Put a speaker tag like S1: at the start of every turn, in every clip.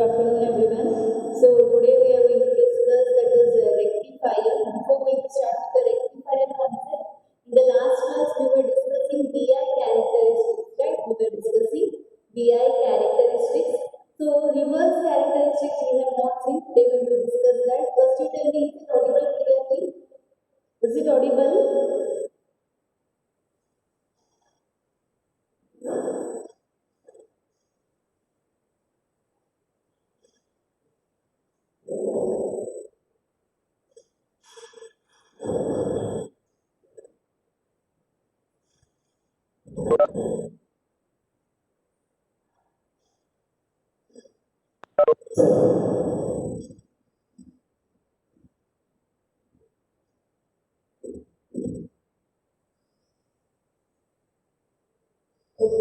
S1: Good afternoon, everyone. So today we are going to discuss that is rectifier. Before going to start with the rectifier concept, in the last class we were discussing BI characteristics, right? We were discussing BI characteristics. So reverse characteristics we have not seen. Today we will discuss that. First, you tell me, is it audible clearly? Is it audible? Okay.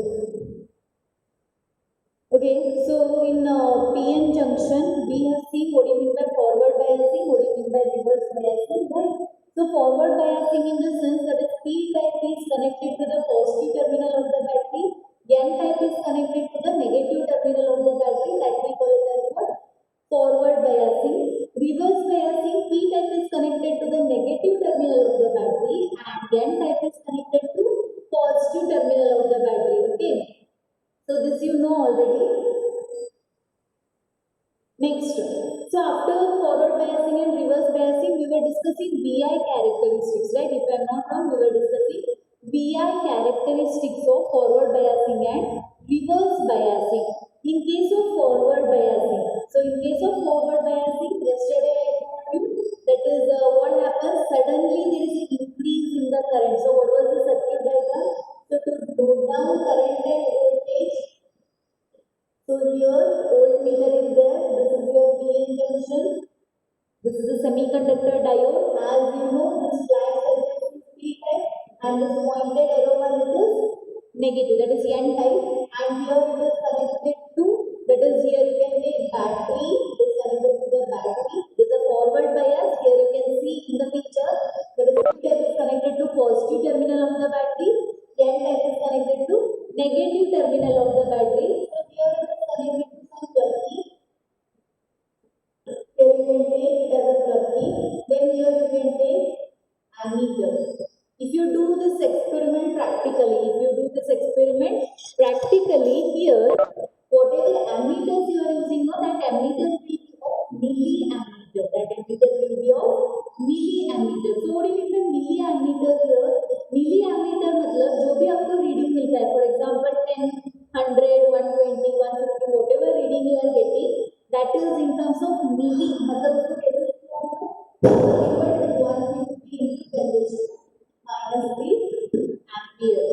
S1: Okay, so in PN junction, we have seen what do you mean by forward biasing, what do you mean by reverse biasing, right? So forward biasing in the sense that the P type is connected to the positive terminal of the battery, N type is connected to the negative terminal of the battery, that we call it as what? Forward biasing. Reverse biasing, P type is connected to the negative terminal of the battery and N type is connected to positive terminal of the battery, okay? So this you know already. Next, so after forward biasing and reverse biasing, we were discussing BI characteristics, right? If I am not wrong, we were discussing BI characteristics of forward biasing and reverse biasing. In case of forward biasing, so in case of forward biasing, yesterday I told you that is what happens suddenly there is an increase in the current. So what was the circuit diagram? So to note down current and voltage. So here voltmeter is there. This is your PN junction. This is the semiconductor diode. As you know, this flat surface is P type and this pointed arrow one is negative. That is N type. And here it is connected to. That is here you can take battery. It is connected to the battery. This is a forward bias. Here you can see in the picture. That is P type is connected to positive terminal of the battery. N type is connected to negative terminal of the battery. So here it is connected to some plug key. Here you can take it as a plug key. Then here you can take ammeter. If you do this experiment practically, here, whatever ammeters you are using, that ammeter will be of milliammeter. That ammeter will be of milliammeter. So what do you mean by milliammeter here? Milliammeter मतलब जो भी आपको reading मिलता है, for example 10, 100, 120, 150, whatever reading you are getting, that is in terms of milli. मतलब उसको कैसे लिखते हैं? 150 into 10 raised to minus 3 ampere.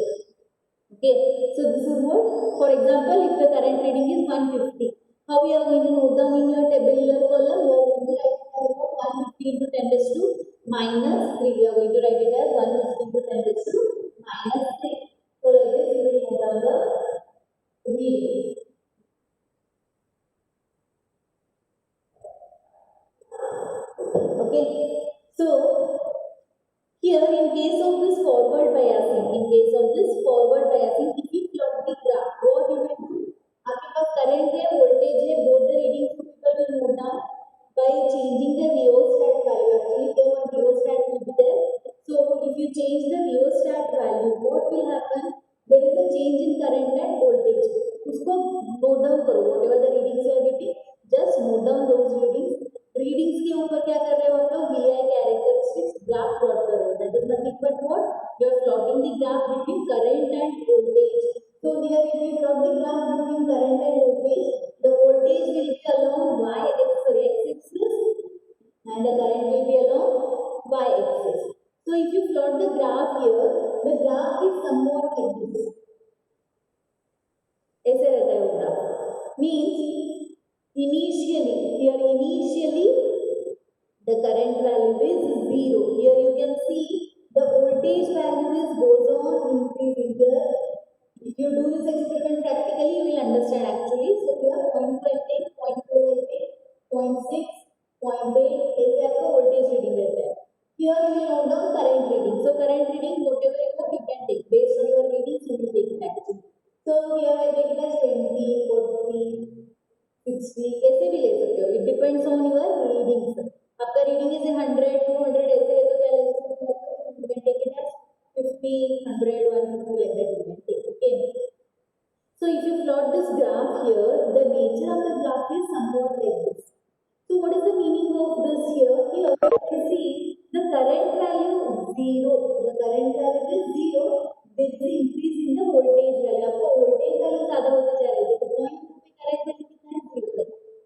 S1: Okay, so this is what, for example, if the current reading is 150, how we are going to note down in your tabular column? You are going to write it as 150 into 10 raised to minus 3. We are going to write it as 150 into 10 raised to minus 3. So like this, you will note down the reading. Okay, so here in case of this forward biasing, if you plot the graph, what you will do? आपके पास current है, voltage है, both the readings people will note down by changing the rheostat value. Actually, there one rheostat will be there. So if you change the rheostat value, what will happen? There is a change in current and voltage. उसको note down करो. Whatever the readings you are getting, just note down those readings. Readings के ऊपर क्या कर रहे हो आप लोग? VI characteristics graph plot कर रहे हो. That is nothing but what? You are plotting the graph between current and voltage. So here if you plot the graph between current and voltage, the voltage will be along x-axis and the current will be along y-axis. So if you plot the graph here, the graph is somewhat like this. ऐसे रहता है वो graph. Means initially the current value is 0. Here you can see the voltage value goes on increasing here. If you do this experiment practically, you will understand actually. So here 0.5 take, 0.4 take, 0.6, 0.8 ऐसे आपका voltage reading रहता है. Here you will note down current reading. So current reading whatever you can take based on your readings you will take it actually. So here I take it as 20, 40, 60, 60 कैसे भी ले सकते हो, it depends on your readings. आपका reading is 100 200 ऐसे है तो क्या ले सकते हो, you can take it as 50 100 150 like that you can take. Okay, so if you plot this graph here, the nature of the graph is somewhat like this. So what is the meaning of this here? Here you can see the current value 0. The current value is 0. There is an increase in the voltage value. आपका voltage value ज़्यादा होते जा रहे हैं. देखो point 2 पे current value कितना है 0 है.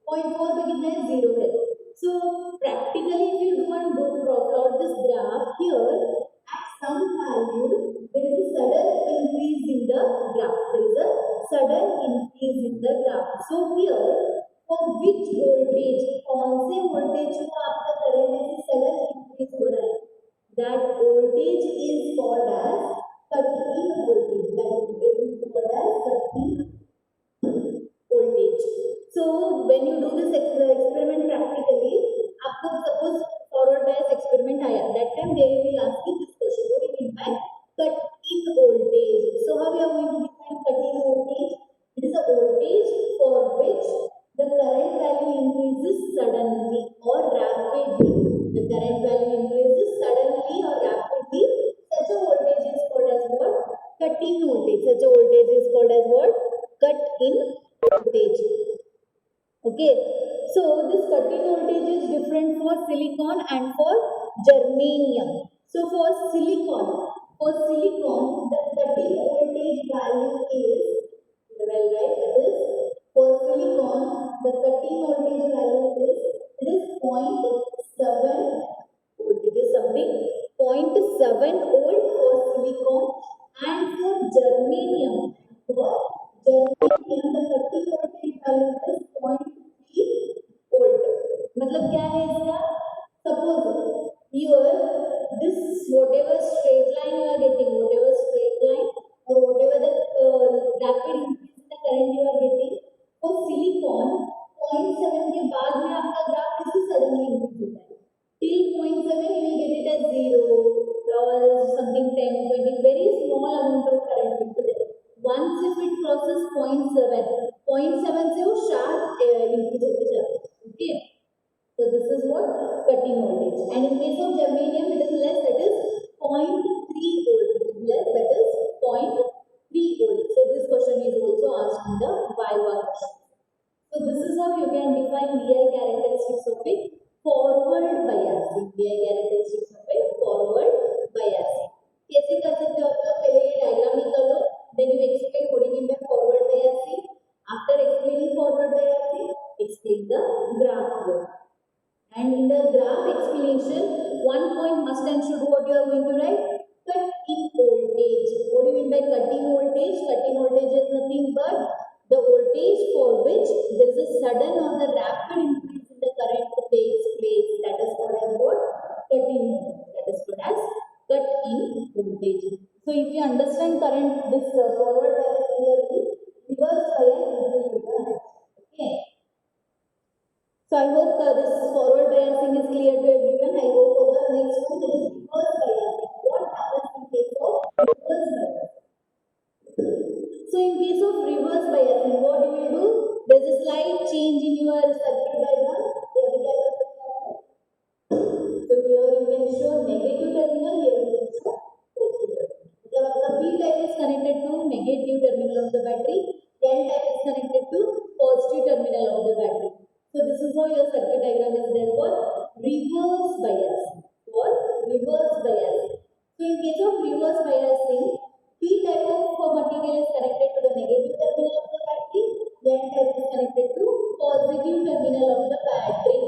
S1: Point 4 पे कितना है 0 है. So practically if you plot this graph here, at some value there is a sudden increase in the graph. There is a sudden increase in the graph. So here for which voltage, कौन से voltage को आपका current ऐसे sudden increase हो रहा है, that voltage is called as cut-in voltage. That voltage is called as cut-in voltage. So when you do this experiment practically, आपको suppose forward bias experiment आया, that time they will ask you this question, what do you mean by cut-in voltage? So how we are going to define cut-in voltage? It is a voltage for which the current value increases suddenly or rapidly. The current value increases suddenly or rapidly. Such a voltage is called as what? Cut-in voltage. Such a voltage is called as what? Cut-in voltage. Okay. So this cut-in voltage is different for silicon and for germanium. So for silicon, the cut-in voltage value is, well, right, that is for silicon the cut-in voltage value is, it is 0.7 volt. It is something 0.7 volt for silicon, and for germanium the cut-in voltage value is 0.3 volt. मतलब क्या है इसका, suppose here this whatever straight line you are getting, whatever straight line or whatever the rapid increase in the current you are getting, for silicon 0.7 के बाद में आपका graph कैसे suddenly increase होता है. Till 0.7 you will get it as 0 or something 10 20, very small amount of current will be there. Once if it crosses 0.7 से वो sharp increase होते जाता है. Okay, so this is what cut-in voltage. And in case of germanium it is less, that is 0.3 volt. It is less, that is 0.3 volt. So this question is also asked in the Viva question. So this is how you can define VI characteristics of a forward biasing. VI characteristics of a forward biasing. कैसे कर सकते हो आप लोग, पहले ये diagram निकाल लो, then you explain what you mean by forward biasing. After explaining forward biasing, explain the graph here. And in the graph explanation, one point must and should what you are going to write, cut-in voltage. What do you mean by cut-in voltage? Cut-in voltage is nothing but the voltage for which there is a sudden or the rapid increase in the current takes place. That is called as what? Cut-in voltage. That is called as cut-in voltage. So if you understand current, this forward bias clearly, reverse bias will be done. Okay. So I hope this forward biasing is clear to everyone. I go for the next one, that is reverse biasing. What happens in case of reverse biasing? So in case of reverse biasing, what you will do? There is a slight change in your circuit diagram. So here you can show negative terminal, here you can show positive terminal. The P type is connected to negative terminal of the battery, N type is connected to positive terminal of the battery. So this is how your circuit diagram is there for reverse biasing. For reverse biasing. So in case of reverse biasing, P type of material is connected to the negative terminal of the battery, N type is connected to positive terminal of the battery.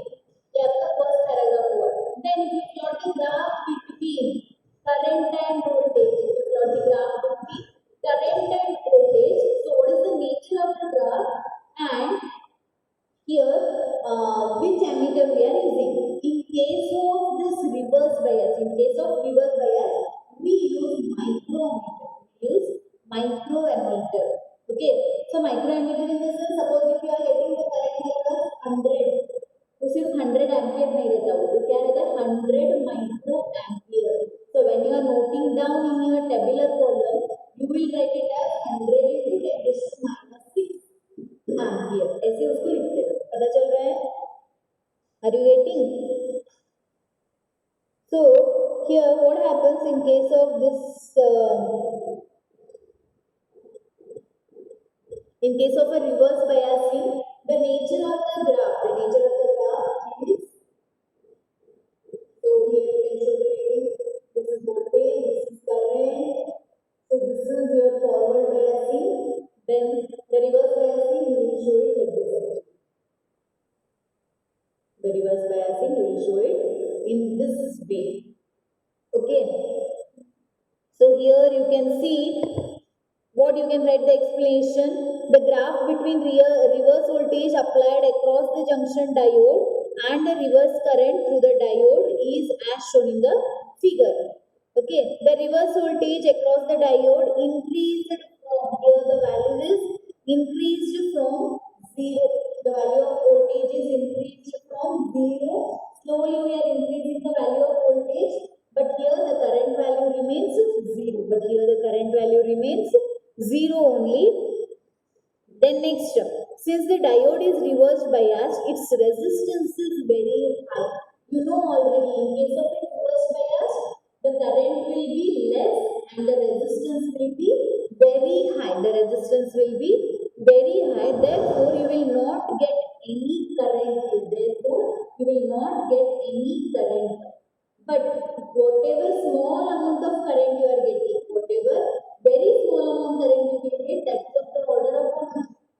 S1: Yeah, the first paragraph word. Then if you plot the graph between current and voltage, if you plot the graph between current and voltage, so what is the nature of the graph, and here which ammeter we are using. In case of this reverse bias, we use microammeter. Okay, so microammeter in the sense, suppose if you are getting the current like 100, तो सिर्फ 100 ampere नहीं रहता, वो क्या रहता है 100 micro ampere. So when you are noting down in your tabular column, you will write it as 100 into 10 to -6 ampere, ऐसे उसको लिखते हैं. पता चल रहा है? Are you getting? So here what happens in case of this in case of a reverse biasing, the nature of the graph is, so here you can show the reading. This is voltage, this is current. So this is your forward biasing. Then the reverse biasing, you will show it like this. The reverse biasing, you will show it in this way. Okay. So here you can see what you can write the explanation. The graph between reverse voltage applied across the junction diode and the reverse current through the diode is as shown in the figure. Okay, the reverse voltage across the diode increased from, here the value is increased from 0. The value of voltage is increased from 0. Slowly we are increasing the value of voltage, but here the current value remains 0. But here the current value remains 0 only. Then next, since the diode is reverse biased, its resistance is very high. You know already, in case of a reverse bias, the current will be less and the resistance will be very high. The resistance will be very high. Therefore, you will not get any current. Therefore, you will not get any current. But whatever small amount of current you are getting, whatever very small amount current you will get, that is of the order of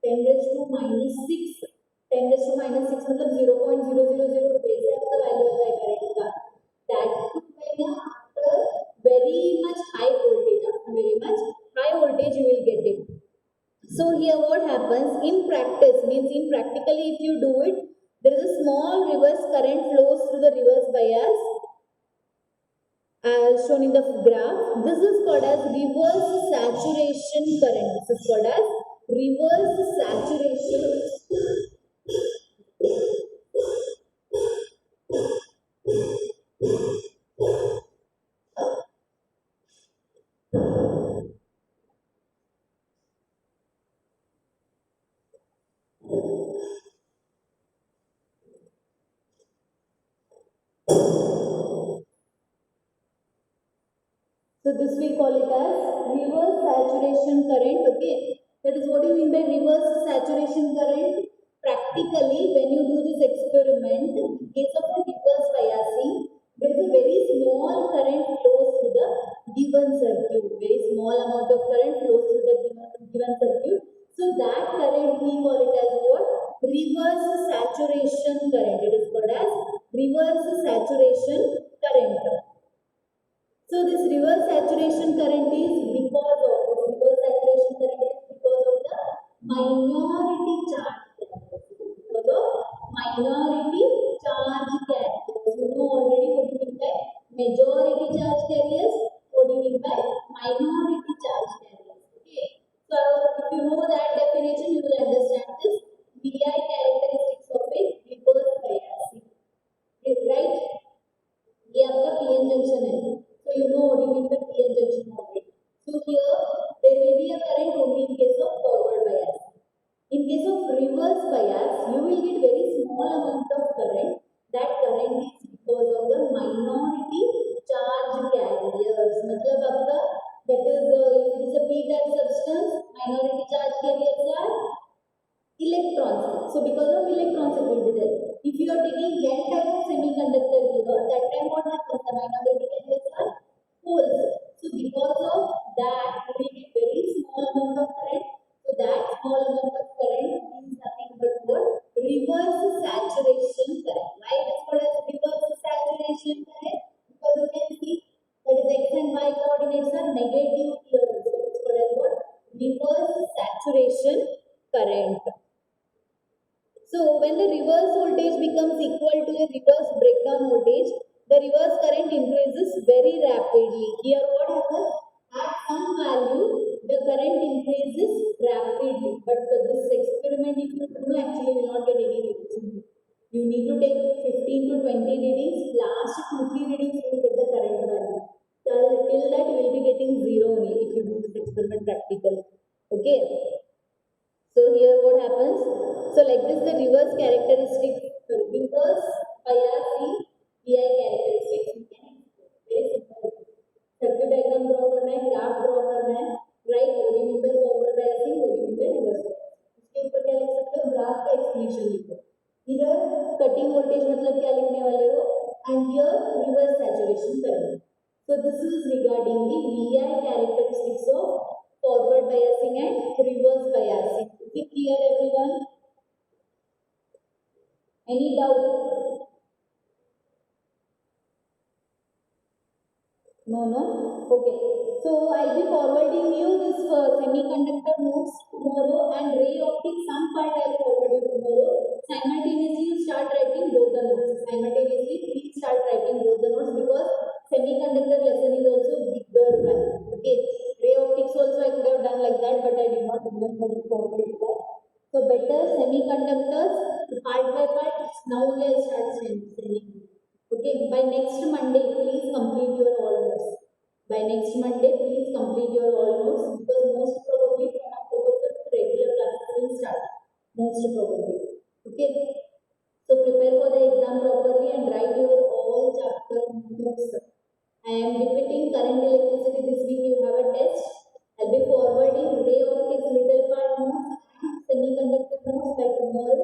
S1: 10 raised to minus 6. 10 raised to minus 6 मतलब 0.000 से आपका value आता है current का. That when after very much high voltage, after very much high voltage you will get it. So here what happens in practice means in practically if you do it, there is a small reverse current flows through the reverse bias as shown in the graph. This is called as reverse saturation current. This is called as reverse saturation. So this we call it as reverse saturation current. Okay, that is what you mean by reverse saturation current. Practically, when you do this experiment, in case of a reverse biasing, there is a very small current flows through the given circuit. Very small amount of current flows through the given circuit. So that current we call it as what? Reverse saturation current. It is called as reverse saturation current. So this reverse saturation current is because of the minority charge carriers. Because of minority charge carriers. You know already what you mean by majority charge carriers. What do you mean by minority charge carriers? Okay. So if you know that definition, you will understand this VI characteristics of a reverse biasing. Right? ये आपका PN junction है. So you know what you mean by PN junction already. So here there will be a current only in case of forward bias. In case of reverse bias, you will get very small amount of current. That current is because of the minority charge carriers. मतलब आपका that is if it is a p-type substance, minority charge carriers are electrons. So because of electrons it will be there. If you are taking n type of semiconductor here, that time what happens? The minority carriers are holes. So because of that, you will get very small amount of current. So that small amount of current is nothing but what? Reverse saturation current. Why it is called as reverse saturation current? Because you can see that is x and y coordinates are negative here. So it is called as what? Reverse saturation current. So when the reverse voltage becomes equal to the reverse breakdown voltage, the reverse current increases very rapidly. Here what happens? At some value, the current increases rapidly. But this experiment if you do, actually will not get any readings. You need to take 15 to 20 readings. Last 2-3 readings you will get the current value. Till that you will be getting 0 only if you do this experiment practically. Okay. So here what happens? So like this, the reverse characteristic, reverse bias in VI characteristics we can explore. Very simple. Circuit diagram draw करना है, graph draw करना है, right? OD mean by forward biasing, OD mean by reverse biasing. इसके ऊपर क्या लिख सकते हो? ग्राफ का एक्सप्लेनेशन लिखो। इधर कटिंग वोल्टेज मतलब क्या लिखने वाले हो, एंड हियर रिवर्स सैचुरेशन करेंगे। So this is regarding the VI characteristics of forward biasing and reverse biasing. Is it clear everyone? Any doubt? No. Okay. So I'll be forwarding you this semiconductor notes tomorrow, and ray optics some part I'll forward you tomorrow. Simultaneously you start writing both the notes. Simultaneously please start writing both the notes, because semiconductor lesson is also bigger one. Okay. Ray optics also I could have done like that, but I did not remember to forward it that. So better semiconductors part by part. Now only I'll start sending. Okay, by next Monday, please complete your all notes. By next Monday, please complete your all notes, because most probably from October 5th, regular classes will start. Most probably. Okay. So prepare for the exam properly and write your all chapter notes. I am repeating current electricity this week. You have a test. I'll be forwarding ray optics little part notes and semiconductor notes by tomorrow.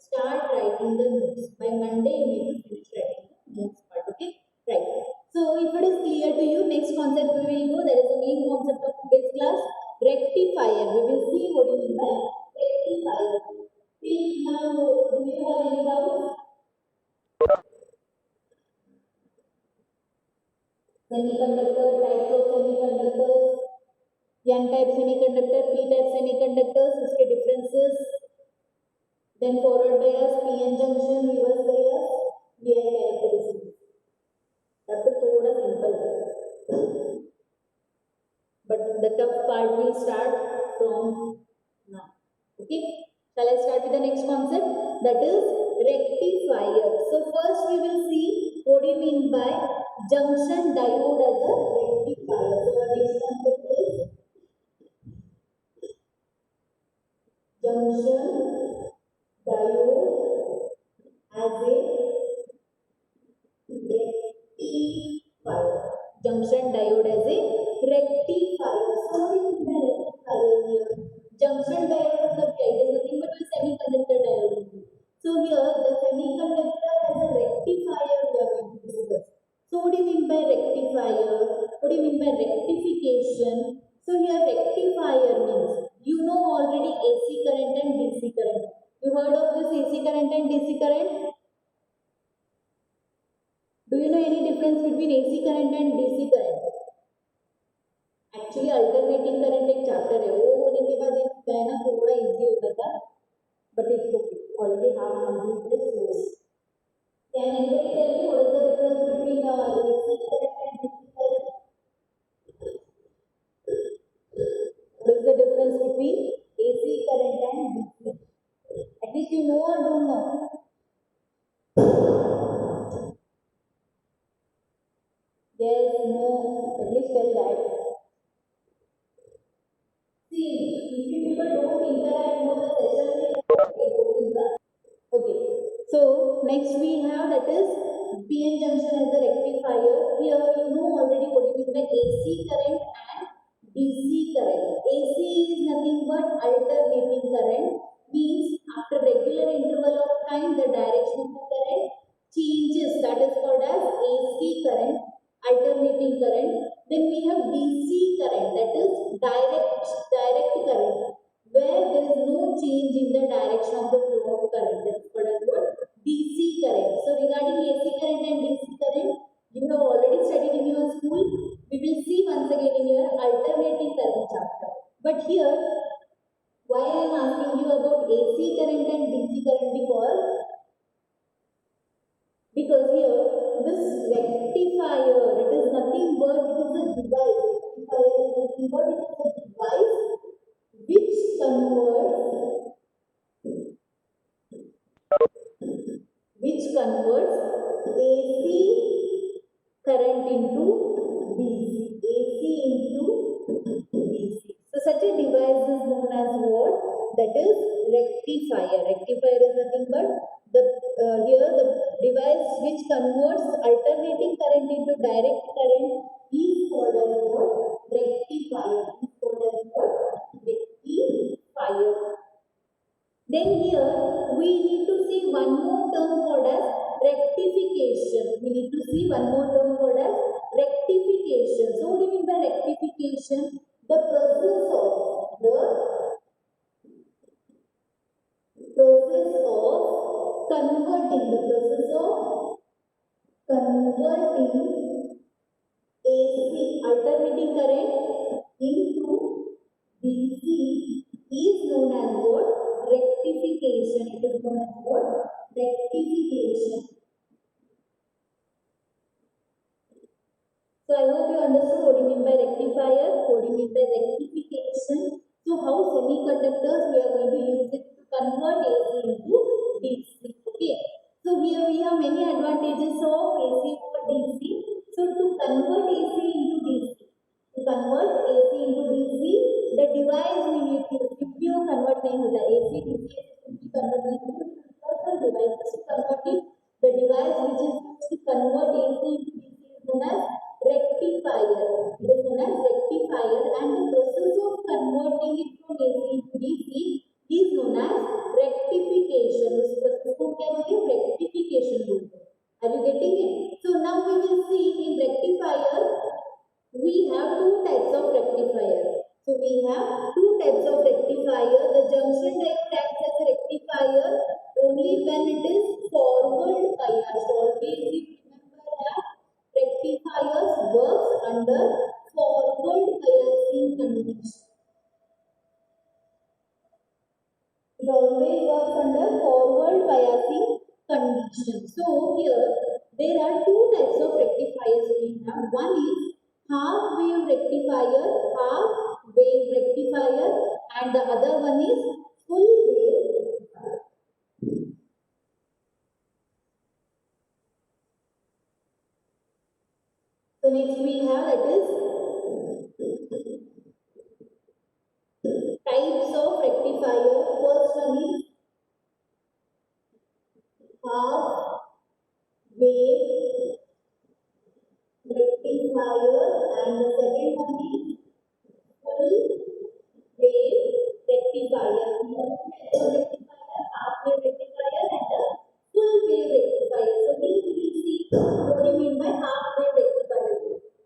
S1: Start writing the notes. By Monday, you need to finish writing the notes part. Okay? Right. So if it is clear to you, next concept we will go. That is the main concept of today's class. Rectifier. We will see what you mean by rectifier. See now, do you have any doubts? Semiconductor, types of semiconductors, N type semiconductor, P type semiconductors, उसके differences, then forward bias, PN junction, reverse bias, VI characteristics. अब तो थोड़ा simple है, but the tough part will start from now. Okay, shall I start with the next concept? That is rectifier. So first we will see what do you mean by junction diode as a rectifier. So our next concept is junction diode as a rectifier. Junction diode as a rectifier. So what do you mean by rectifier here? Junction diode मतलब क्या है? It is nothing but a semiconductor diode. So here the semiconductor as a rectifier we are going to discuss. So what do you mean by rectifier? What do you mean by rectification? So here rectifier means, you know already AC current and DC current. You heard of this AC current and DC current? Do you know any difference between AC current and DC current? Actually alternating current एक chapter है, वो होने के बाद एक क्या है ना थोड़ा easy होता था, but it's okay. Already have completed this. Can anybody tell me what is the difference between AC current and DC current? What is the difference between AC current and DC? At least you know or don't know? Yes, no, at least tell that. See, if you people don't interact, no, the session will not. Okay, so next we have that is PN junction as a rectifier. Here you know already what you mean by AC current and DC current. AC is nothing but alternating current, means after regular interval of time the direction of the current changes. That is called as AC current, alternating current. Then we have DC current, that is direct current, where there is no change in the direction of the flow of current. That is called as what? DC current. So regarding AC current and DC current, you have already studied in your school. We will see once again in your alternating current chapter. But here, why I am asking you about AC current and DC current? Because here this rectifier, it is nothing but it is a device. Rectifier is nothing but it is a device which converts AC current into DC. AC into DC. So such a device is known as what? that is rectifier. Rectifier is nothing but the here the device which converts alternating current into direct current is called as what? Rectifier. Is called as what? Rectifier. Then here we need to see one more term called as rectification. We need to see one more term called as rectification. So what do you mean by rectification? The process of converting the process of converting AC alternating current into DC is known as what? Rectification. It is known as what? Rectification. So I hope you understood what you mean by rectifier, what you mean by rectification. So how semiconductors we are going to use it to convert AC into DC. Okay. So here we have many advantages of AC over DC. So to convert AC into DC, the device we need to convert नहीं होता AC DC convert नहीं होता device to convert it. The device which is used to convert AC into DC is known as rectifier. It is known as rectifier, and the process of converting it from AC to DC is known as rectification. उस process को क्या बोलते हैं? Rectification बोलते हैं. Are you getting it? So now we will see in rectifier we have two types of rectifier. So we have two types of rectifier. The junction diode acts as a rectifier only when it is forward biased. Always remember that rectifiers works under forward biasing condition. It always works under forward biasing condition. So here there are two types of rectifiers we have. One is half wave rectifier, and the other one is full wave rectifier. So next we have that is types of rectifier. First one is half wave rectifier, and the second one is full wave rectifier. Rectifier, half wave rectifier, and the full wave rectifier. So we will see what do you mean by half wave rectifier.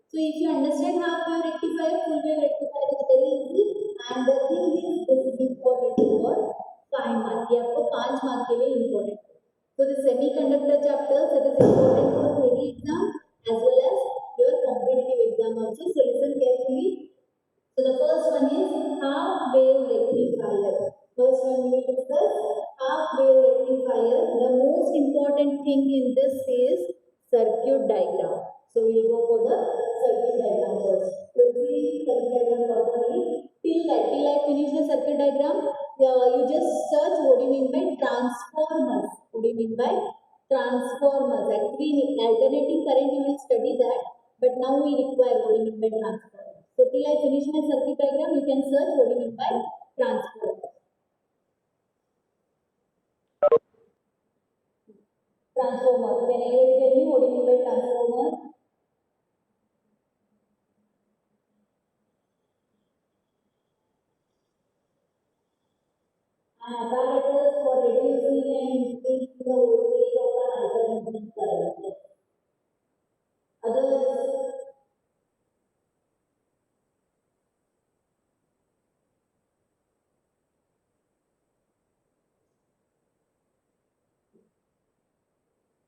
S1: So if you understand half wave rectifier, full wave rectifier is very easy, and the thing is this is important for 5 mark. ये आपको 5 mark के लिए important. So the semiconductor chapters, it is important for theory exam as well as your competitive exam also. So listen carefully. So the first one is half wave rectifier. First one we will discuss half wave rectifier. The most important thing in this is circuit diagram. So we will go for the circuit diagram first. So see circuit diagram properly. Till I finish the circuit diagram, you just search what do you mean by transformers. What do you mean by transformers? Actually in alternating current you will study that, but now we require what do you mean by transformers. So till I finish my circuit diagram, you can search what do you mean by transformers. Transformer. Can anybody tell me what do you mean by transformer? An apparatus for reducing and increasing the voltage of an alternating current. Others.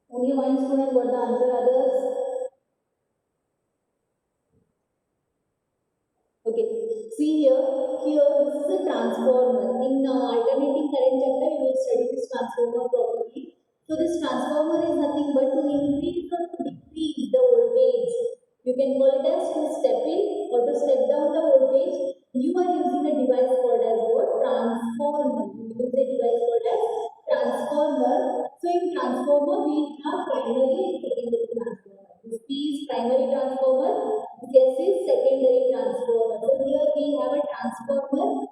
S1: Only one student got the answer. Others. Okay. See here this is a transformer. In alternating current chapter, you will study this transformer properly. So this transformer is nothing but to increase or to decrease the voltage. You can call it as to step in or to step down the voltage. You are using a device called as what? Transformer. You use a device called as transformer. So in transformer, we have primary and secondary transformer. This P is primary transformer. This is secondary transformer. So here we have a transformer.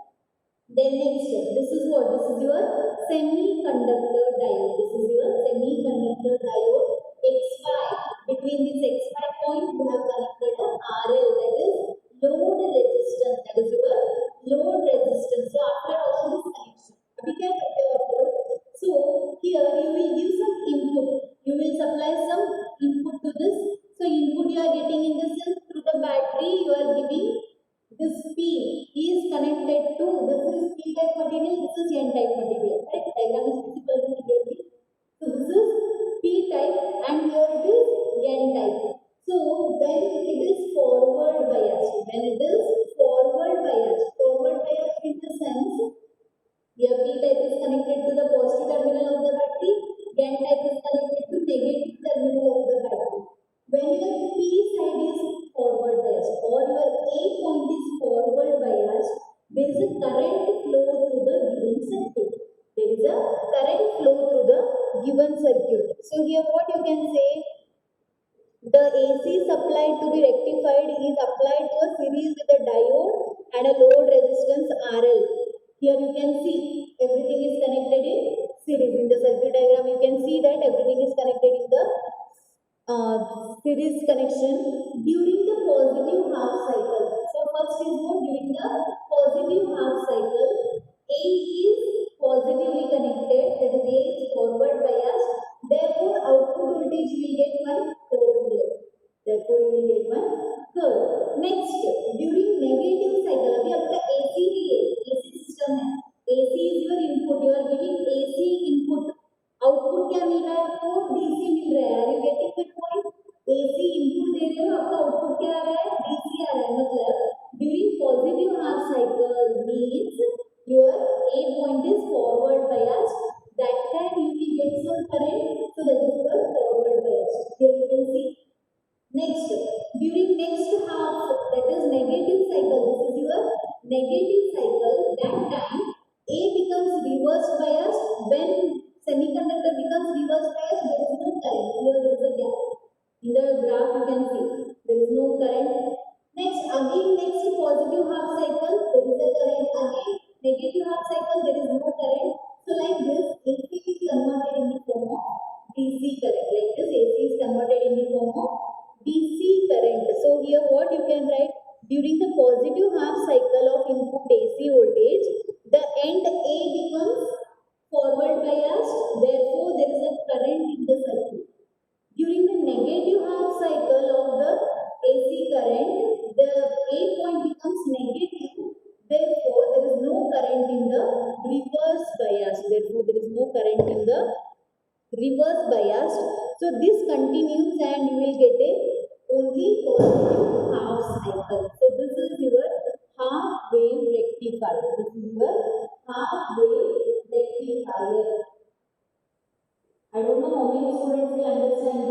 S1: Then next, this is what? This is your semiconductor diode. This is your semiconductor diode X5. Between this X5 point, you have connected a RL, that is load resistance. That is your load resistance. So after all this connection, अभी क्या करते हो आप लोग? So here you will give some input. You will supply some input to this. So input you are getting in the sense through the battery. You are giving this P is connected to, this is P type material, this is N type material, right? Diagram is visible clearly. So this is P type and here it is N type. So when it is forward biased, forward biased in the sense, here P type is connected to the positive terminal of the battery, N type is connected to negative terminal of the battery. When your P side is forward biased or your A point is forward biased, there is a current flow through the given circuit. There is a current flow through the given circuit. So here what you can say, the AC supply to be rectified is applied to a series with a diode and a load resistance RL. Here you can see everything is connected in series. In the circuit diagram you can see that everything is connected in the series connection during the positive half cycle. So first is what? During the positive half cycle, A is positively connected, that is A is forward biased. Therefore output voltage will get one third here. Therefore you will get one third. Next, during negative cycle, अभी आपका AC ही है, AC system है. AC is your input. You are giving AC input. Output क्या मिल रहा है आपको? DC मिल रहा है. Are you getting the point? AC input दे रहे हो, आपका आउटपुट क्या आ रहा है? डीसी आ रहा है. मतलब during positive half cycle means your A point is forward biased, that time you will get some current, so that is your forward biased. Here you can see. Next, during next half, that is negative cycle, this is your negative cycle, that time A becomes reverse biased. When semiconductor becomes reverse biased, there is no current. Here there is a gap. In the graph you can see, there is no current. Next, again next positive half cycle, there is a current. Again negative half cycle, there is no current. So like this, AC is converted in the form of DC current. Like this, AC is converted in the form of DC current. So here what you can write, during the positive half cycle of input AC voltage, the end A becomes forward biased, therefore there is a current in the circuit. During the negative half cycle of the AC current, the A point becomes negative, therefore there is no current in the reverse bias. Therefore there is no current in the reverse bias. So this continues and you will get a only positive half cycle. So this is your half wave rectifier. This is your half wave rectifier. I don't know how many students will understand this.